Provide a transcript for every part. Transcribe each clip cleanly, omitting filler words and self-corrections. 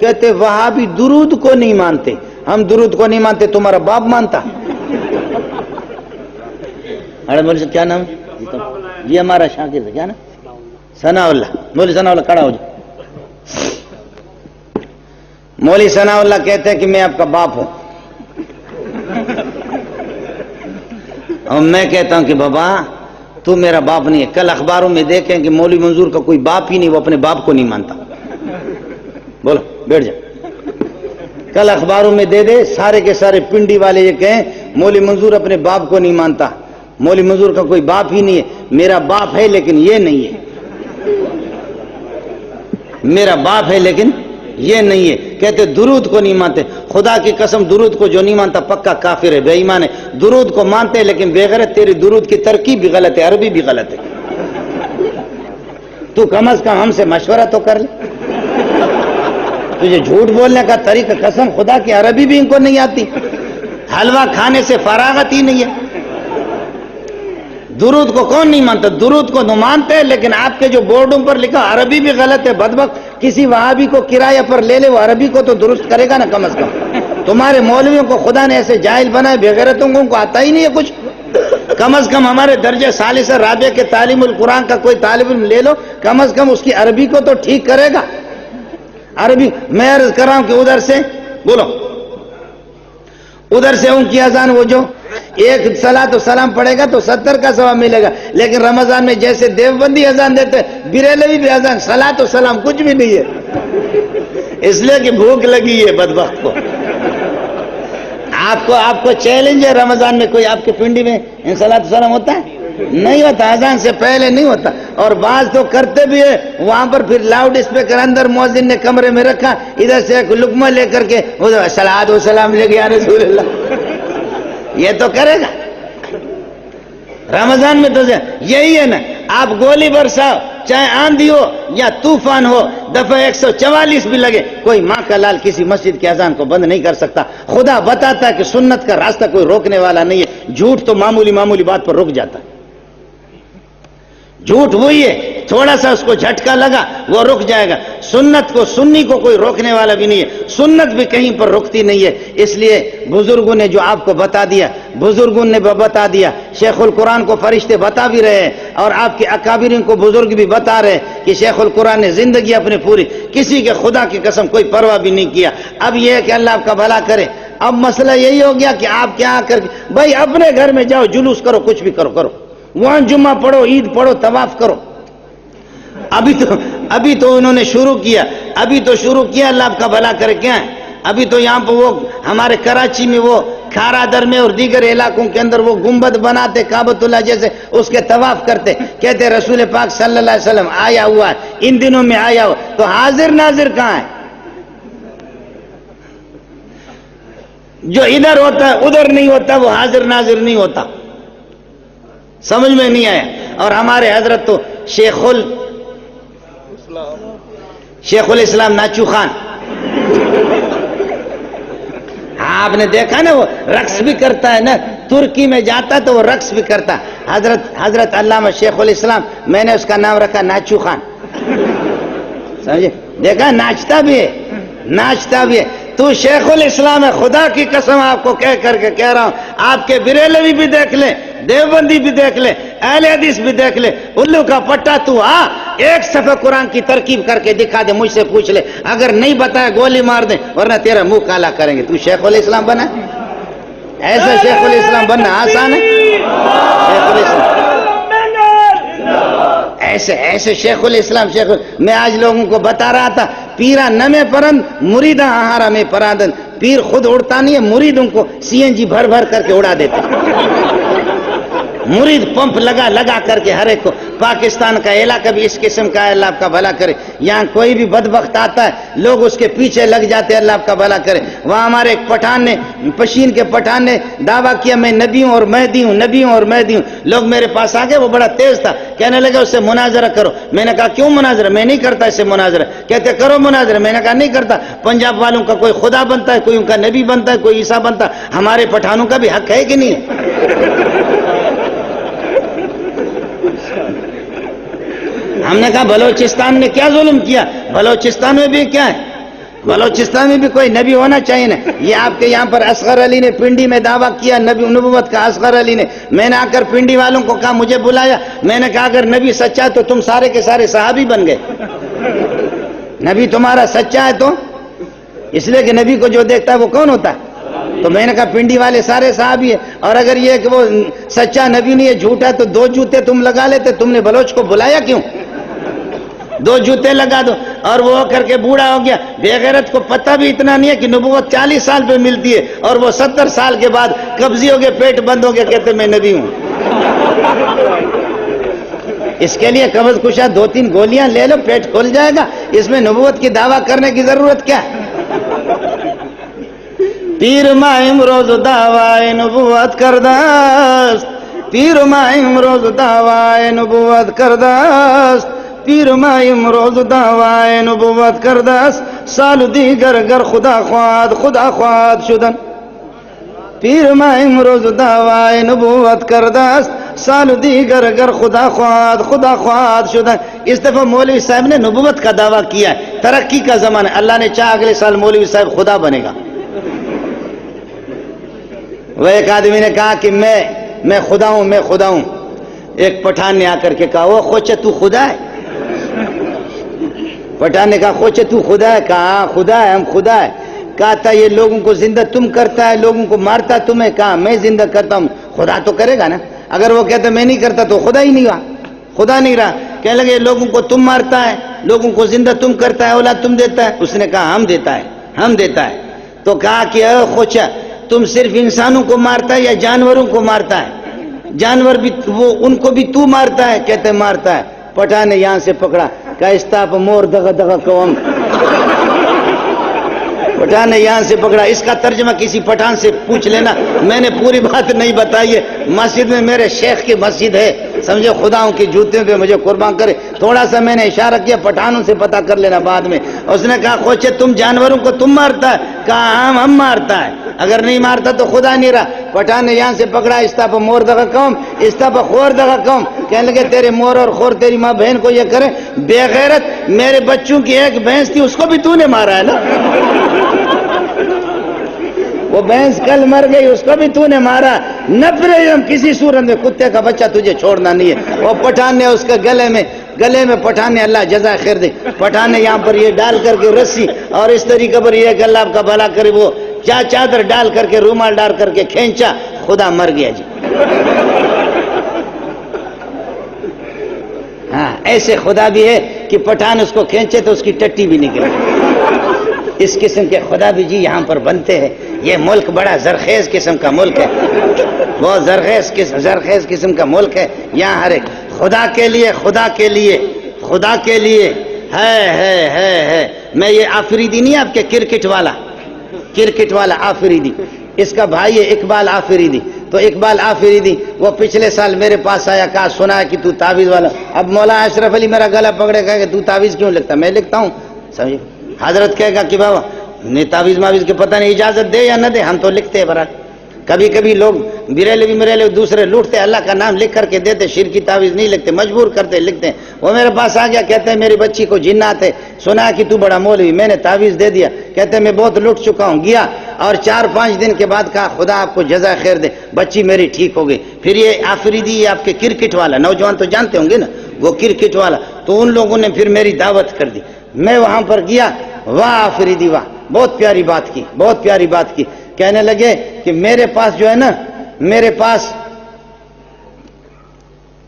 کہتے وہابی درود کو نہیں مانتے. ہم درود کو نہیں مانتے, تمہارا باپ مانتا. ارے مولوی صاحب کیا نام ہے؟ جی ہمارا شاگرد ہے, کیا نا ثناء اللہ. مولوی ثناء اللہ کھڑا ہو جائے. مولوی ثناء اللہ کہتے ہیں کہ میں آپ کا باپ ہوں, اور میں کہتا ہوں کہ بابا تو میرا باپ نہیں ہے. کل اخباروں میں دیکھیں کہ مولوی منظور کا کوئی باپ ہی نہیں, وہ اپنے باپ کو نہیں مانتا. بولو بیٹھ جا. کل اخباروں میں دے دے, سارے کے سارے پنڈی والے یہ کہیں مولوی منظور اپنے باپ کو نہیں مانتا, مولوی منظور کا کوئی باپ ہی نہیں ہے. میرا باپ ہے لیکن یہ نہیں ہے, میرا باپ ہے لیکن یہ نہیں ہے. کہتے درود کو نہیں مانتے. خدا کی قسم درود کو جو نہیں مانتا پکا کافر ہے, بے ایمان ہے. درود کو مانتے ہیں لیکن بے غیرت. تیری درود کی ترکیب بھی غلط ہے, عربی بھی غلط ہے. تو کم از کم ہم سے مشورہ تو کر لے. تجھے جھوٹ بولنے کا طریقہ, قسم خدا کی عربی بھی ان کو نہیں آتی. حلوہ کھانے سے فراغت ہی نہیں ہے. درود کو کون نہیں مانتا؟ درود کو تو مانتے ہیں لیکن آپ کے جو بورڈوں پر لکھا عربی بھی غلط ہے. بدبخت کسی وہابی کو کرایہ پر لے لے, وہ عربی کو تو درست کرے گا نا کم از کم. تمہارے مولویوں کو خدا نے ایسے جاہل بنائے, بغیرتوں کو آتا ہی نہیں ہے کچھ. کم از کم ہمارے درجہ ثالث رابعہ کے تعلیم القرآن کا کوئی طالب علم لے لو, کم از کم اس کی عربی کو تو ٹھیک کرے گا. عربی میں عرض کر رہا ہوں کہ ادھر سے بولو, ادھر سے ان کی اذان, وہ جو ایک صلاۃ و سلام پڑھے گا تو 70 کا ثواب ملے گا. لیکن رمضان میں جیسے دیوبندی اذان دیتے, بریلوی بھی اذان, صلاۃ و سلام کچھ بھی نہیں ہے. اس لیے کہ بھوک لگی ہے بدبخت کو. آپ کو چیلنج ہے, رمضان میں کوئی آپ کے پنڈی میں صلاۃ و سلام ہوتا ہے؟ نہیں ہوتا, اذان سے پہلے نہیں ہوتا. اور بعض تو کرتے بھی ہے, وہاں پر پھر لاؤڈ اسپیکر اندر مؤذن نے کمرے میں رکھا, ادھر سے ایک لقمہ لے کر کے صلاۃ و سلام لے کے یا رسول اللہ. یہ تو کرے گا رمضان میں. تو یہی ہے نا, آپ گولی برساؤ, چاہے آندھی ہو یا طوفان ہو, دفعہ 144 بھی لگے, کوئی ماں کا لال کسی مسجد کی اذان کو بند نہیں کر سکتا. خدا بتاتا ہے کہ سنت کا راستہ کوئی روکنے والا نہیں ہے. جھوٹ تو معمولی بات پر رک جاتا ہے. جھوٹ وہی ہے, تھوڑا سا اس کو جھٹکا لگا وہ رک جائے گا. سنت کو, سنی کو کوئی روکنے والا بھی نہیں ہے. سنت بھی کہیں پر رکتی نہیں ہے. اس لیے بزرگوں نے جو آپ کو بتا دیا, بزرگوں نے بتا دیا, شیخ القرآن کو فرشتے بتا بھی رہے ہیں, اور آپ کے اکابرین کو بزرگ بھی بتا رہے ہیں کہ شیخ القرآن نے زندگی اپنے پوری کسی کے خدا کی قسم کوئی پرواہ بھی نہیں کیا. اب یہ ہے کہ اللہ آپ کا بھلا کرے. اب مسئلہ یہی ہو گیا کہ آپ کیا کر بھائی اپنے گھر میں جاؤ, جلوس کرو, کچھ بھی کرو, وہاں جمعہ پڑھو, عید پڑھو, طواف کرو. ابھی تو انہوں نے شروع کیا, اللہ آپ کا بھلا کرے. کیا ہے ابھی تو یہاں پہ وہ ہمارے کراچی میں وہ کھارا در میں اور دیگر علاقوں کے اندر وہ گنبد بناتے کعبۃ اللہ جیسے, اس کے طواف کرتے. کہتے رسول پاک صلی اللہ علیہ وسلم آیا ہوا ہے, ان دنوں میں آیا ہوا. تو حاضر ناظر کہاں ہے؟ جو ادھر ہوتا ہے ادھر نہیں ہوتا, وہ حاضر ناظر نہیں ہوتا. سمجھ میں نہیں آیا. اور ہمارے حضرت تو شیخ الاسلام ناچو خان, ہاں آپ نے دیکھا نا, وہ رقص بھی کرتا ہے نا, ترکی میں جاتا تو وہ رقص بھی کرتا. حضرت علامہ شیخ الاسلام, میں نے اس کا نام رکھا ناچو خان. سمجھے, دیکھا ناچتا بھی ہے. تو شیخ الاسلام ہے, خدا کی قسم آپ کو کہہ کر کے کہہ رہا ہوں, آپ کے بریلوی بھی دیکھ لیں, دیوبندی بھی دیکھ لے, اہل حدیث بھی دیکھ لے, الو کا پٹا تو ایک صفحہ قرآن کی ترکیب کر کے دکھا دے, مجھ سے پوچھ لے. اگر نہیں بتایا گولی مار دیں, ورنہ تیرا منہ کالا کریں گے. تو شیخ الاسلام بنا, ایسا شیخ الاسلام بننا آسان ہے؟ شیخ الاسلام ایسے شیخ الاسلام. میں آج لوگوں کو بتا رہا تھا, پیرا نمے پرند مریداں آہارا میں پرادن. پیر خود اڑتا نہیں ہے, مریدوں کو CNG بھر کر کے اڑا دیتا. مرید پمپ لگا کر کے ہر ایک کو. پاکستان کا علاقہ بھی اس قسم کا ہے, اللہ آپ کا بھلا کرے. یہاں کوئی بھی بدبخت آتا ہے, لوگ اس کے پیچھے لگ جاتے ہیں, اللہ آپ کا بھلا کرے. وہاں ہمارے ایک پٹھان نے, پشین کے پٹھان نے دعویٰ کیا میں نبی ہوں اور مہدی ہوں. لوگ میرے پاس آ گئے, وہ بڑا تیز تھا, کہنے لگے اس سے مناظرہ کرو. میں نے کہا کیوں مناظرہ؟ میں نہیں کرتا اس سے مناظرہ. کہتے کرو مناظرہ. میں نے کہا نہیں کرتا. پنجاب والوں کا کوئی خدا بنتا ہے, کوئی ان کا نبی بنتا ہے, کوئی عیسیٰ بنتا ہے, ہمارے پٹھانوں کا بھی حق ہے کہ نہیں ہے؟ ہم نے کہا بلوچستان نے کیا ظلم کیا؟ بلوچستان میں بھی کیا ہے, بلوچستان میں بھی کوئی نبی ہونا چاہیے نا. یہ آپ کے یہاں پر اصغر علی نے پنڈی میں دعویٰ کیا نبی نبوت کا. اصغر علی نے, میں نے آ کر پنڈی والوں کو کہا, مجھے بلایا, میں نے کہا اگر نبی سچا تو تم سارے کے سارے صحابی بن گئے. نبی تمہارا سچا ہے تو اس لیے کہ نبی کو جو دیکھتا ہے وہ کون ہوتا ہے. تو میں نے کہا پنڈی والے سارے صحابی ہیں, اور اگر یہ کہ وہ سچا نبی نہیں ہے جھوٹا تو 2 جوتے تم لگا لیتے. تم نے بلوچ کو بلایا کیوں؟ 2 جوتے لگا دو. اور وہ ہو کر کے بوڑھا ہو گیا. بے غیرت کو پتہ بھی اتنا نہیں ہے کہ نبوت 40 سال پہ ملتی ہے, اور وہ 70 سال کے بعد قبضی ہو گئے, پیٹ بند ہو گیا, کہتے میں نبی ہوں. اس کے لیے قبض کشا 2-3 گولیاں لے لو, پیٹ کھل جائے گا. اس میں نبوت کی دعویٰ کرنے کی ضرورت کیا ہے؟ پیر ماہم روز دعوی نبوت کردست, پیر ماہم روز دعوی نبوت کردست, پیر ماہم روز دعوی نبوت کردست, سال دیگر گر خدا خواهد شدن. پیر ماہم روز دعوی نبوت کردست, سال دیگر گر خدا خواهد شدن. اس دفعہ مولوی صاحب نے نبوت کا دعویٰ کیا ہے. ترقی کا زمانہ, اللہ نے چاہا اگلے سال مولوی صاحب خدا بنے گا. وہ ایک آدمی نے کہا کہ میں خدا ہوں, میں خدا ہوں. ایک پٹھان نے آ کر کے کہا, وہ خوچے تو خدا ہے؟ پٹھان نے کہا خوچے تو خدا ہے؟ کہا خدا ہے, ہم خدا ہے. کہا تھا یہ لوگوں کو زندہ تم کرتا ہے, لوگوں کو مارتا تمہیں. کہا میں زندہ کرتا ہوں, خدا تو کرے گا نا. اگر وہ کہتا میں نہیں کرتا تو خدا ہی نہیں ہوا, خدا نہیں رہا. کہنے لگے لوگوں کو تم مارتا ہے, لوگوں کو زندہ تم کرتا ہے, اولاد تم دیتا ہے. اس نے کہا ہم دیتا ہے, ہم دیتا ہے. تو کہا کہ اے خوچا, تم صرف انسانوں کو مارتا ہے یا جانوروں کو مارتا ہے؟ جانور بھی وہ ان کو بھی تو مارتا ہے؟ کہتے مارتا ہے. پٹھان نے یہاں سے پکڑا, کہا استاپ مور دغا دغا قوم. پٹھان نے یہاں سے پکڑا. اس کا ترجمہ کسی پٹھان سے پوچھ لینا, میں نے پوری بات نہیں بتائی ہے. مسجد میں میرے شیخ کی مسجد ہے, سمجھے, خداؤں کی جوتے پہ مجھے قربان کرے. تھوڑا سا میں نے اشارہ کیا, پٹھانوں سے پتہ کر لینا بعد میں. اس نے کہا خوچے تم جانوروں کو تم مارتا ہے؟ کہا ہم مارتا ہے, اگر نہیں مارتا تو خدا نہیں رہا. پٹھان نے یہاں سے پکڑا, استاپ مور دغا قوم, استاپ خور دغا قوم. کہنے لگے تیرے مور اور خور تیری ماں بہن کو یہ کرے. بے غیرت, میرے بچوں کی ایک بھینس تھی, اس کو بھی تو نے مارا ہے نا. وہ بھینس کل مر گئی, اس کو بھی تو نے مارا. نفرے ہم کسی صورت میں, کتے کا بچہ تجھے چھوڑنا نہیں ہے. وہ پٹھان نے اس کے گلے میں پٹھان نے, اللہ جزا خیر دے, پٹھان نے یہاں پر یہ ڈال کر کے رسی, اور اس طریقے پر یہ کہ اللہ آپ کا بھلا کرے, وہ چادر ڈال کر کے, رومال ڈال کر کے کھینچا, خدا مر گیا جی. ہاں, ایسے خدا بھی ہے کہ پٹھان اس کو کھینچے تو اس کی ٹٹی بھی نکلے. اس قسم کے خدا بھی جی یہاں پر بنتے ہیں. یہ ملک بڑا زرخیز قسم کا ملک ہے, بہت زرخیز قسم کا ملک ہے. یہاں ہر ایک خدا کے لیے ہے. میں یہ آفریدی نہیں, آپ کے کرکٹ والا آفریدی, اس کا بھائی ہے اقبال آفریدی. تو اقبال آفریدی وہ پچھلے سال میرے پاس آیا, کہا سنا ہے کہ تو تعویذ والا. اب مولانا اشرف علی میرا گلا پکڑے, کہا کہ تو تعویذ کیوں لکھتا؟ میں لکھتا ہوں, سمجھے. حضرت کہے گا کہ بابا نے تعویذ ماویز کے پتہ نہیں اجازت دے یا نہ دے, ہم تو لکھتے ہیں. برا کبھی کبھی لوگ بریلوی دوسرے لوٹتے, اللہ کا نام لکھ کر کے دیتے, شرکی تعویذ نہیں لکھتے, مجبور کرتے لکھتے ہیں. وہ میرے پاس آ گیا, کہتے ہیں میری بچی کو جنات ہے, سنا کہ تو بڑا مولوی, میں نے تعویذ دے دیا. کہتے ہیں میں بہت لٹ چکا ہوں. گیا اور 4-5 دن کے بعد کہا خدا آپ کو جزا خیر دے, بچی میری ٹھیک ہو گئی. پھر یہ آفریدی, یہ آپ کے کرکٹ والا, نوجوان تو جانتے ہوں گے نا, وہ کرکٹ والا, تو ان لوگوں نے پھر میری دعوت کر دی. میں وہاں پر گیا, واہ آفریدی واہ, بہت پیاری بات کی. کہنے لگے کہ میرے پاس جو ہے نا, میرے پاس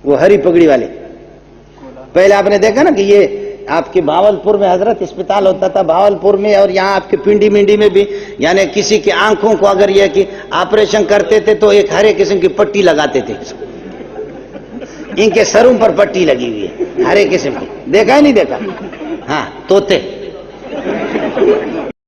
وہ ہری پگڑی والے, پہلے آپ نے دیکھا نا کہ یہ آپ کے بھاولپور میں حضرت اسپتال ہوتا تھا, بھاولپور میں, اور یہاں آپ کے پنڈی منڈی میں بھی, یعنی کسی کی آنکھوں کو اگر یہ کہ آپریشن کرتے تھے تو ایک ہرے قسم کی پٹی لگاتے تھے. ان کے سروں پر پٹی لگی ہوئی ہے ہرے قسم کی, دیکھا ہی نہیں دیکھا؟ ہاں, طوطے